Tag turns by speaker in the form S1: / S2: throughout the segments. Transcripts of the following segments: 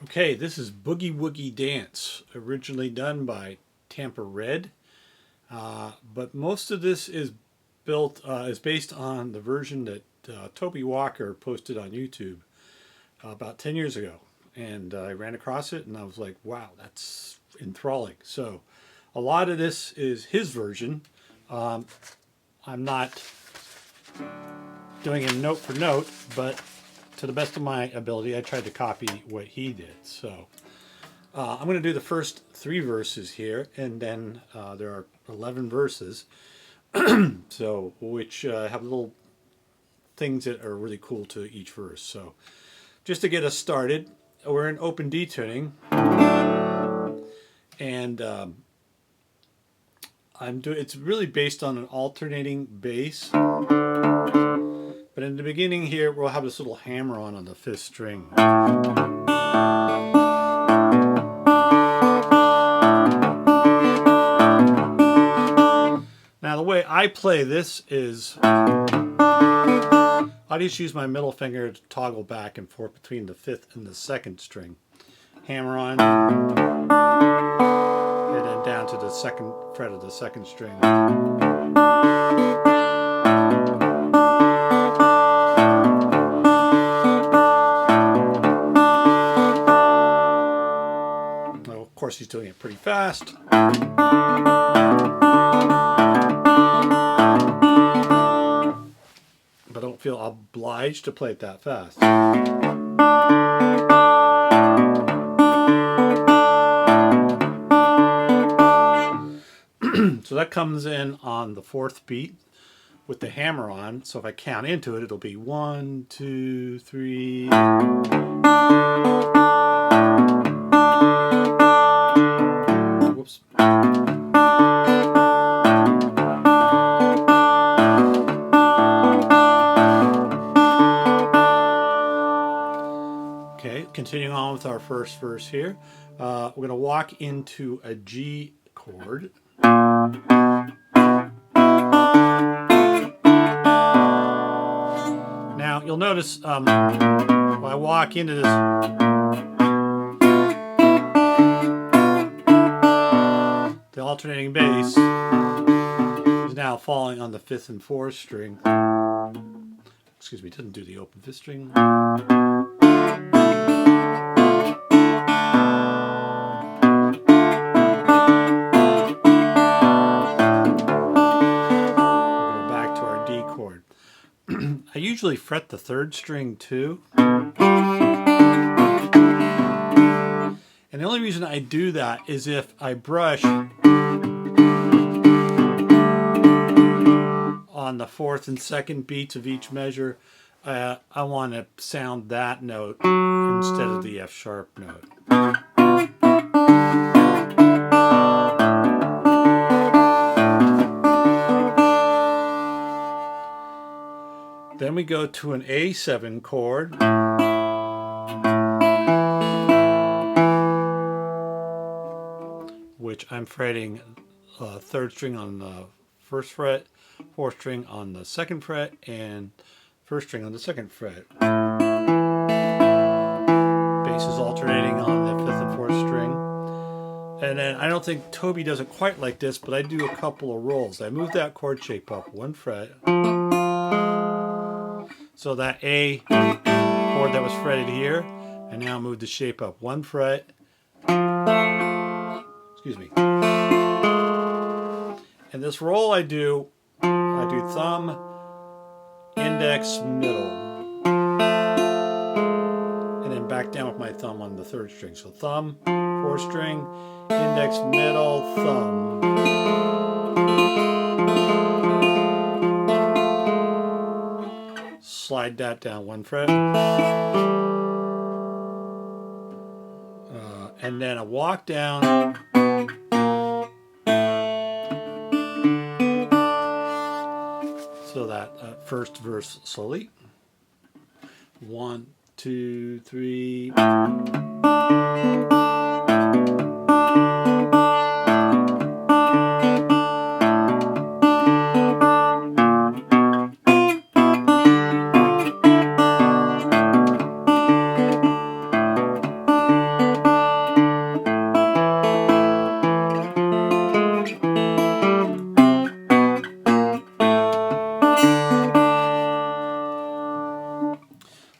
S1: Okay, this is Boogie Woogie Dance, originally done by Tampa Red, but most of this is based on the version that Toby Walker posted on YouTube about 10 years ago, and I ran across it and I was like, wow, that's enthralling. So a lot of this is his version. I'm not doing it note for note, but to the best of my ability, I tried to copy what he did. So I'm going to do the first 3 verses here, and then there are 11 verses, so which have little things that are really cool to each verse. So just to get us started, we're in open D tuning, and it's really based on an alternating bass. But in the beginning here, we'll have this little hammer on the 5th string. Now the way I play this is, I just use my middle finger to toggle back and forth between the 5th and the 2nd string. Hammer on, and then down to the 2nd fret of the 2nd string. Of course, he's doing it pretty fast. But I don't feel obliged to play it that fast. So that comes in on the 4th beat with the hammer on. So if I count into it, it'll be 1, 2, 3. Whoops. Okay, continuing on with our first verse here. We're going to walk into a G chord. Now you'll notice when I walk into this, the alternating bass is now falling on the 5th and 4th string. Excuse me, it doesn't do the open 5th string. I usually fret the 3rd string too. And the only reason I do that is if I brush on the 4th and 2nd beats of each measure, I want to sound that note instead of the F sharp note. Then we go to an A7 chord, which I'm fretting 3rd string on the 1st fret, 4th string on the 2nd fret, and 1st string on the 2nd fret. Bass is alternating on the 5th and 4th string. And then I don't think Toby does it quite like this, but I do a couple of rolls. I move that chord shape up 1 fret. So that A chord that was fretted here, I now move the shape up 1 fret. Excuse me. And this roll I do thumb, index, middle. And then back down with my thumb on the 3rd string. So thumb, 4th string, index, middle, thumb. Slide that down 1 fret. And then a walk down. So that first verse slowly. 1, 2, 3.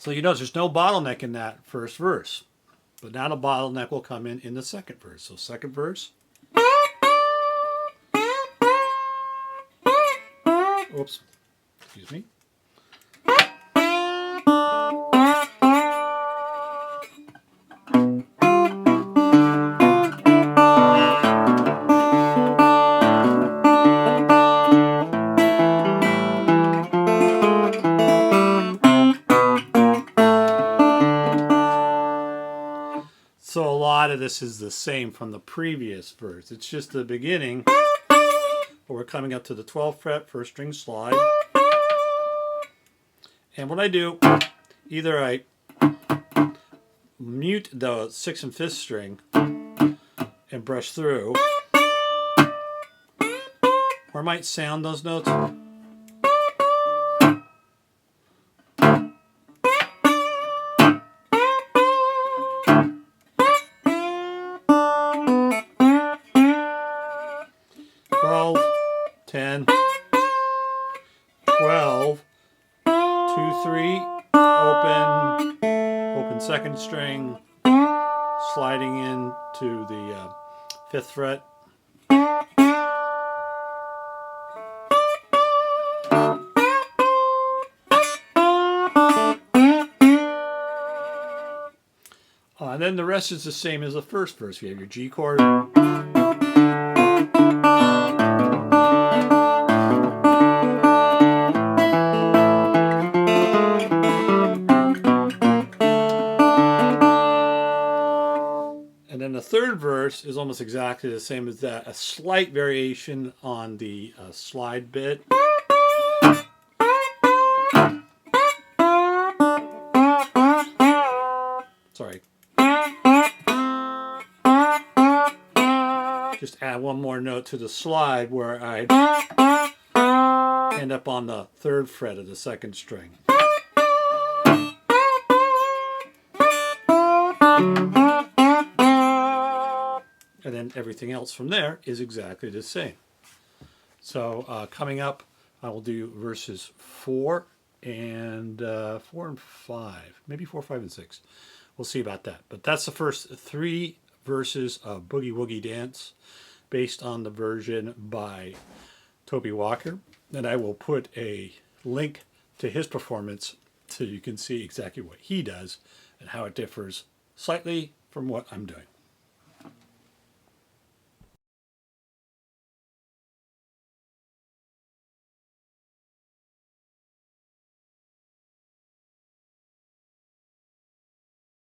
S1: So you notice there's no bottleneck in that first verse. But now the bottleneck will come in the second verse. So second verse. Oops. Excuse me. So a lot of this is the same from the previous verse. It's just the beginning, but we're coming up to the 12th fret, first string slide. And what I do, either I mute the 6th and 5th string and brush through, or I might sound those notes. 12, 10, 12, 2, 3, open second string, sliding into the 5th fret. And then the rest is the same as the first verse. You have your G chord. And then the third verse is almost exactly the same as that. A slight variation on the slide bit. Sorry. Just add one more note to the slide where I end up on the 3rd fret of the 2nd string. And then everything else from there is exactly the same. So coming up, I will do verses 4 and 5, maybe 4, 5, and 6. We'll see about that. But that's the first 3 verses of Boogie Woogie Dance, based on the version by Toby Walker. And I will put a link to his performance so you can see exactly what he does and how it differs slightly from what I'm doing.